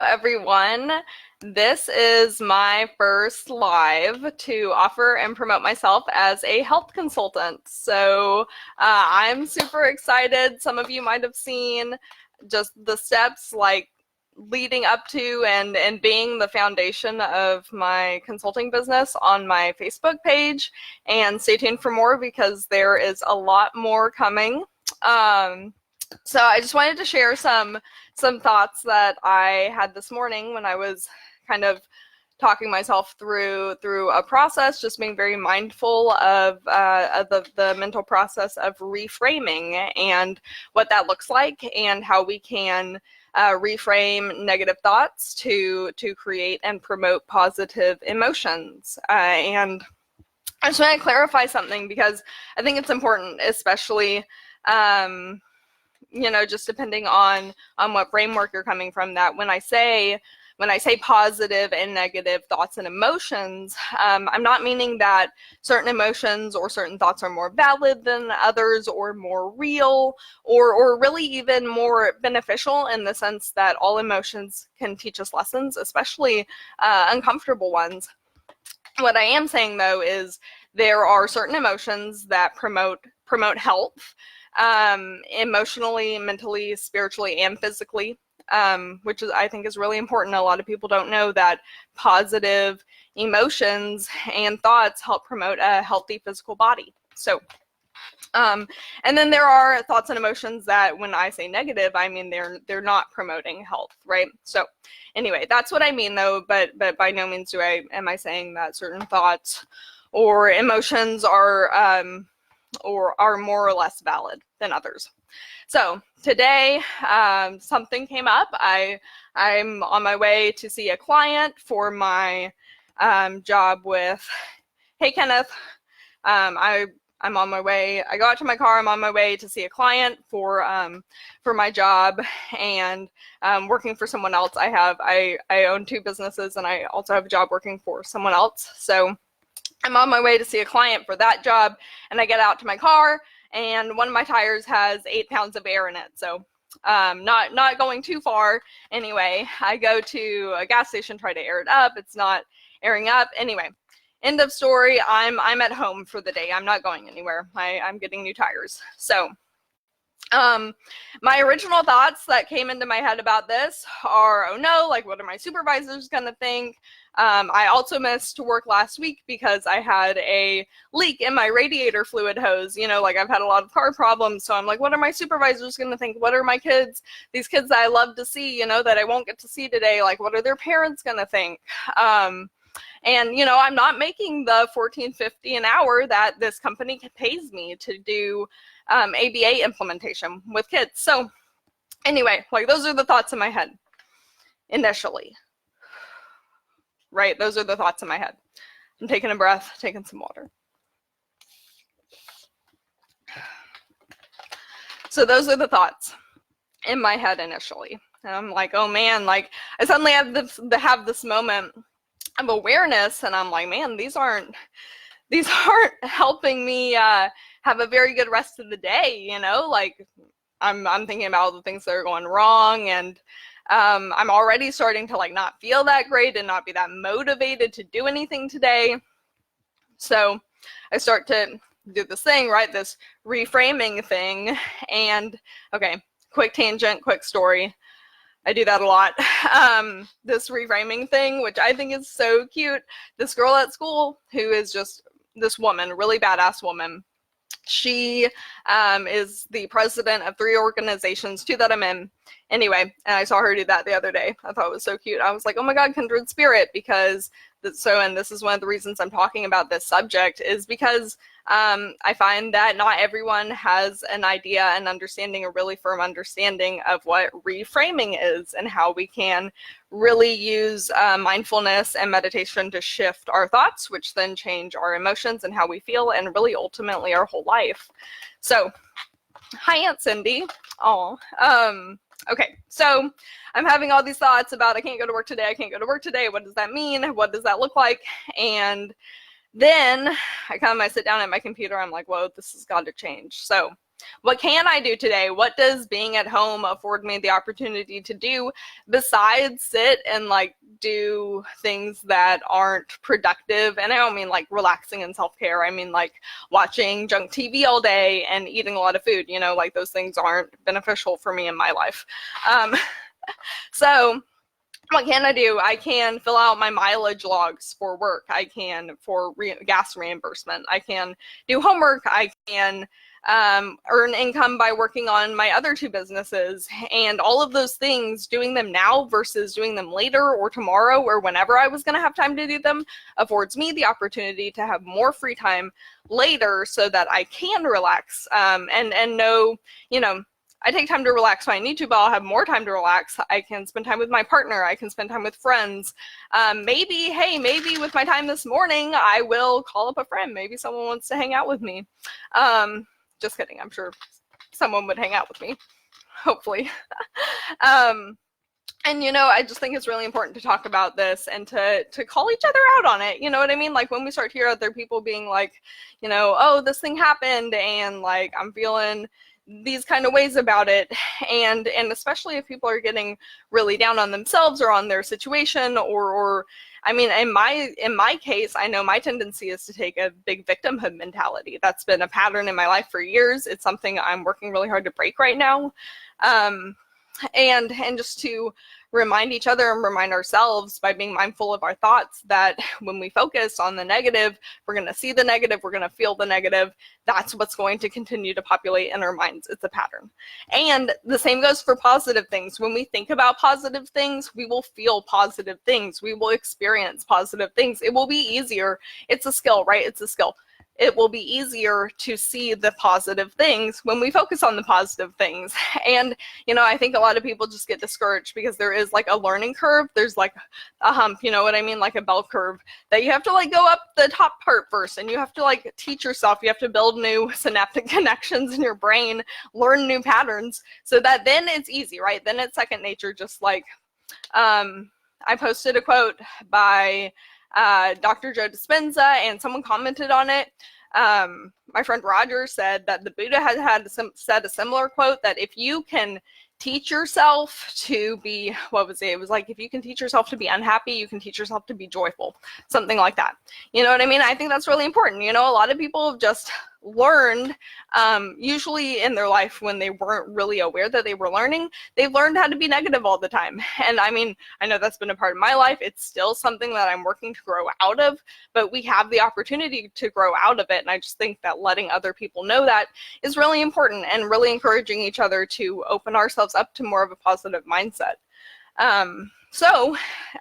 Everyone. This is my first live to offer and promote myself as a health consultant. So I'm super excited. Some of you might have seen just the steps like leading up to and being the foundation of my consulting business on my Facebook page. And stay tuned for more because there is a lot more coming. So I just wanted to share some thoughts that I had this morning when I was kind of talking myself through a process, just being very mindful of the mental process of reframing and what that looks like and how we can reframe negative thoughts to create and promote positive emotions. And I just want to clarify something because I think it's important, especially just depending on what framework you're coming from, that when I say positive and negative thoughts and emotions, I'm not meaning that certain emotions or certain thoughts are more valid than others or more real or really even more beneficial, in the sense that all emotions can teach us lessons, especially uncomfortable ones. What I am saying, though, is there are certain emotions that promote health, emotionally, mentally, spiritually, and physically, which I think is really important. A lot of people don't know that positive emotions and thoughts help promote a healthy physical body. So, and then there are thoughts and emotions that, when I say negative, I mean they're not promoting health, right? So, anyway, that's what I mean, though. But by no means am I saying that certain thoughts or emotions are more or less valid than others. So today, something came up. I'm on my way to see a client for my job with, hey Kenneth, I'm on my way. I got to my car. I'm on my way to see a client for my job, and working for someone else. I own two businesses, and I also have a job working for someone else. So I'm on my way to see a client for that job, and I get out to my car, and one of my tires has 8 pounds of air in it. So not going too far. Anyway, I go to a gas station, try to air it up. It's not airing up. Anyway, end of story. I'm at home for the day. I'm not going anywhere. I'm getting new tires. So my original thoughts that came into my head about this are, oh no, like, what are my supervisors gonna think? I also missed work last week because I had a leak in my radiator fluid hose. Like, I've had a lot of car problems, so I'm like, what are my supervisors gonna think? What are my kids, these kids that I love to see, that I won't get to see today, like, what are their parents gonna think? And I'm not making the $14.50 an hour that this company pays me to do ABA implementation with kids. So anyway, like, those are the thoughts in my head initially, right? Those are the thoughts in my head. I'm taking a breath, taking some water. So those are the thoughts in my head initially. And I'm like, oh man, like, I suddenly have this moment of awareness, and I'm like, man, these aren't helping me have a very good rest of the day. Like, I'm thinking about all the things that are going wrong, and I'm already starting to, like, not feel that great and not be that motivated to do anything today. So I start to do this thing, right? This reframing thing. And okay, quick tangent, quick story. I do that a lot. This reframing thing, which I think is so cute. This girl at school who is just this woman, really badass woman. She is the president of 3 organizations, 2 that I'm in. Anyway, and I saw her do that the other day. I thought it was so cute. I was like, oh my God, kindred spirit, because and this is one of the reasons I'm talking about this subject, is because I find that not everyone has an idea, an understanding, a really firm understanding of what reframing is and how we can really use mindfulness and meditation to shift our thoughts, which then change our emotions and how we feel, and really ultimately our whole life. So, hi, Aunt Cindy. Oh, okay, so I'm having all these thoughts about, I can't go to work today, I can't go to work today. What does that mean? What does that look like? And then I sit down at my computer. I'm like, whoa, this has got to change. So What can I do today? What does being at home afford me the opportunity to do besides sit and like do things that aren't productive? And I don't mean like relaxing and self-care. I mean like watching junk TV all day and eating a lot of food. You know, like those things aren't beneficial for me in my life. So what can I do? I can fill out my mileage logs for work. I can for gas reimbursement. I can do homework. I can earn income by working on my other two businesses. And all of those things, doing them now versus doing them later or tomorrow or whenever I was going to have time to do them, affords me the opportunity to have more free time later so that I can relax and know, you know, I take time to relax when I need to, but I'll have more time to relax. I can spend time with my partner. I can spend time with friends. Maybe with my time this morning, I will call up a friend. Maybe someone wants to hang out with me. Just kidding. I'm sure someone would hang out with me, hopefully. And, you know, I just think it's really important to talk about this and to call each other out on it. You know what I mean? Like when we start to hear other people being like, you know, oh, this thing happened and like I'm feeling these kind of ways about it, and especially if people are getting really down on themselves or on their situation, or I mean, in my case, I know my tendency is to take a big victimhood mentality. That's been a pattern in my life for years. It's something I'm working really hard to break right now. And just to remind each other and remind ourselves by being mindful of our thoughts that when we focus on the negative, we're going to see the negative, we're going to feel the negative. That's what's going to continue to populate in our minds. It's a pattern. And the same goes for positive things. When we think about positive things, we will feel positive things. We will experience positive things. It will be easier. It's a skill, right? It's a skill. It will be easier to see the positive things when we focus on the positive things. And, you know, I think a lot of people just get discouraged because there is like a learning curve. There's like a hump, you know what I mean? Like a bell curve that you have to like go up the top part first, and you have to like teach yourself. You have to build new synaptic connections in your brain, learn new patterns so that then it's easy, right? Then it's second nature. Just like, I posted a quote by Dr. Joe Dispenza, and someone commented on it. My friend Roger said that the Buddha said a similar quote, that if you can teach yourself to be, what was it? It was like, if you can teach yourself to be unhappy, you can teach yourself to be joyful. Something like that. You know what I mean? I think that's really important. You know, a lot of people have just learned, usually in their life when they weren't really aware that they were learning, they've learned how to be negative all the time. And I mean, I know that's been a part of my life. It's still something that I'm working to grow out of, but we have the opportunity to grow out of it. And I just think that letting other people know that is really important, and really encouraging each other to open ourselves up to more of a positive mindset. So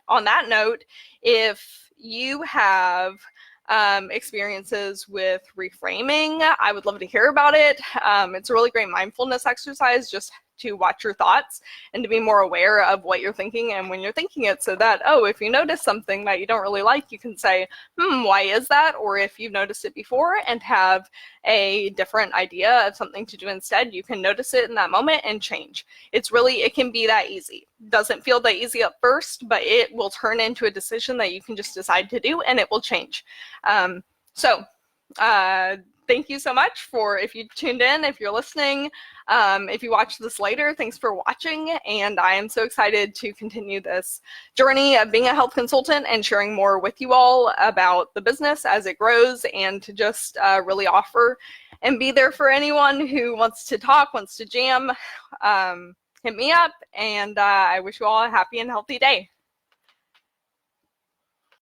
on that note, if you have experiences with reframing, I would love to hear about it. It's a really great mindfulness exercise, just to watch your thoughts and to be more aware of what you're thinking and when you're thinking it, so that, oh, if you notice something that you don't really like, you can say, why is that? Or if you've noticed it before and have a different idea of something to do instead, you can notice it in that moment and change. It can be that easy. Doesn't feel that easy at first, but it will turn into a decision that you can just decide to do, and it will change. Thank you so much if you tuned in, if you're listening, if you watch this later, thanks for watching. And I am so excited to continue this journey of being a health consultant and sharing more with you all about the business as it grows, and to just really offer and be there for anyone who wants to talk, wants to jam. Hit me up, and I wish you all a happy and healthy day.